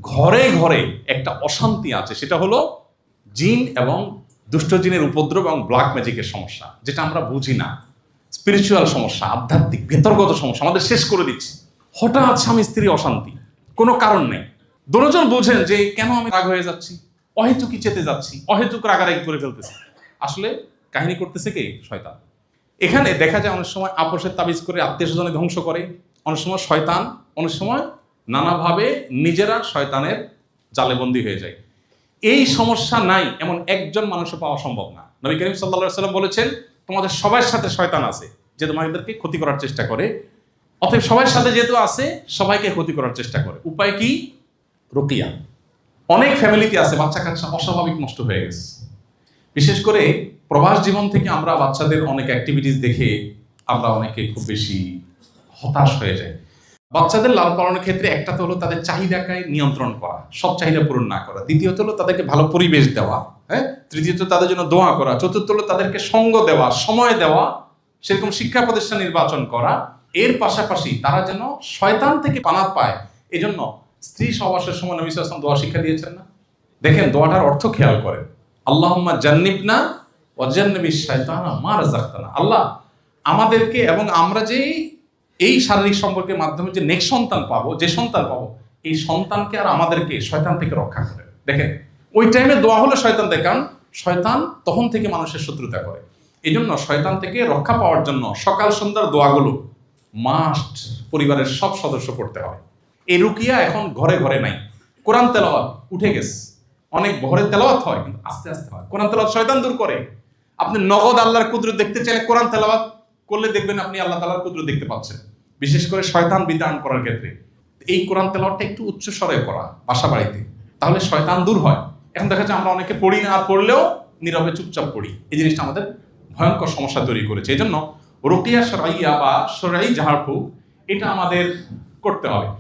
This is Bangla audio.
ঘরে ঘরে একটা অশান্তি আছে, সেটা হলো জিন এবং দুষ্ট জিনের উপদ্রব এবং ব্ল্যাক ম্যাজিকের সমস্যা, যেটা আমরা বুঝি না। স্পিরিচুয়াল সমস্যা, আধ্যাত্মিক ভেতরগত সমস্যা আমাদের শেষ করে দিচ্ছে। হঠাৎ স্বামী স্ত্রী অশান্তি, কোনো কারণ নেই। দুজন বোঝেন যে কেন আমি রাগ হয়ে যাচ্ছি, অহেতুকি চেতে যাচ্ছি, অহেতুক রাগারাগি করে ফেলতেছি। আসলে কাহিনী করতেছে কে? শয়তান। এখানে দেখা যায় অনেক সময় আপোষের তাবিজ করে আত্মীয় স্বজনে ধ্বংস করে, অনেক সময় শয়তান, অনেক সময় নানাভাবে নিজেরা শয়তানের জালেবন্দী হয়ে যায়। এই সমস্যা নাই এমন একজন মানুষও পাওয়া সম্ভব না। নবী করিম সাল্লাল্লাহু আলাইহি ওয়াসাল্লাম বলেছেন, তোমাদের সবার সাথে শয়তান আছে যে তোমাদেরকে ক্ষতি করার চেষ্টা করে। অতএব সবার সাথে যেহেতু আছে, সবাইকে ক্ষতি করার চেষ্টা করে। উপায় কি? রুকিয়া। অনেক ফ্যামিলিতে আছে বাচ্চা কাচ্চা অস্বাভাবিক নষ্ট হয়ে গেছে। বিশেষ করে প্রবাস জীবন থেকে আমরা বাচ্চাদের অনেক অ্যাক্টিভিটিস দেখে আমরা অনেকে খুব বেশি হতাশ হয়ে যাই। বাচ্চাদের লালন পালনের ক্ষেত্রে একটা তো হলো তাদের চাহিদাকে নিয়ন্ত্রণ করা, সব চাহিদা পূরণ না করা। দ্বিতীয়ত হলো তাদেরকে ভালো পরিবেশ দেওয়া, হ্যাঁ। তৃতীয়ত তাদের জন্য দোয়া করা। চতুর্থ হলো তাদেরকে সঙ্গ দেওয়া, সময় দেওয়া, সেরকম শিক্ষা প্রতিষ্ঠান নির্বাচন করা। এর পাশাপাশি তারা যেন শয়তান থেকে পানাত পায়, এজন্য স্ত্রী সহবাসের সময় নবী সাল্লাল্লাহু আলাইহি ওয়াসাল্লাম দোয়া শিক্ষা দিয়েছেন না? দেখেন দোয়াটার অর্থ খেয়াল করেন, আল্লাহুম্মা জান্নিবনা ওয়া জান্নিবিশ শাইতানা মা রাযাকতানা। আল্লাহ আমাদেরকে এবং আমরা যে এই শারীরিক সম্পর্কের মাধ্যমে যে নেক্সট সন্তান পাবো, যে সন্তান পাবো, এই সন্তানকে আর আমাদেরকে শয়তান থেকে রক্ষা করে। দেখেন ওই টাইমে দোয়া হলো শয়তান থেকে, কারণ শয়তান তখন থেকে মানুষের শত্রুতা করে। এই জন্য শয়তান থেকে রক্ষা পাওয়ার জন্য সকাল সন্ধ্যার দোয়াগুলো মাস্ট পরিবারের সব সদস্য পড়তে হয়। এই রুকিয়া এখন ঘরে ঘরে নাই। কোরআন তেলাওয়াত উঠে গেছে, অনেক ঘরে তেলাওয়াত হয় কিন্তু আস্তে আস্তে হয়। কোরআন তেলাওয়াত শয়তান দূর করে। আপনি নগদ আল্লাহর কুদরত দেখতে চাইলে কোরআন তেলাওয়াত করলে দেখবেন আপনি আল্লাহ তাআলার কুদরত দেখতে পাচ্ছেন, বিশেষ করে শয়তান বিতাড়ন করার ক্ষেত্রে। এই কোরআন তেলাওয়াতটা একটু উচ্চ স্বরে করা বাসা বাড়িতে, তাহলে শয়তান দূর হয়। এখন দেখা যাচ্ছে আমরা অনেকে পড়ি না, আর পড়লেও নীরবে চুপচাপ পড়ি। এই জিনিসটা আমাদের ভয়ঙ্কর সমস্যা তৈরি করেছে। এই জন্য রুকিয়া শরঈয়া বা শরঈ ঝাড়ফুঁক এটা আমাদের করতে হবে।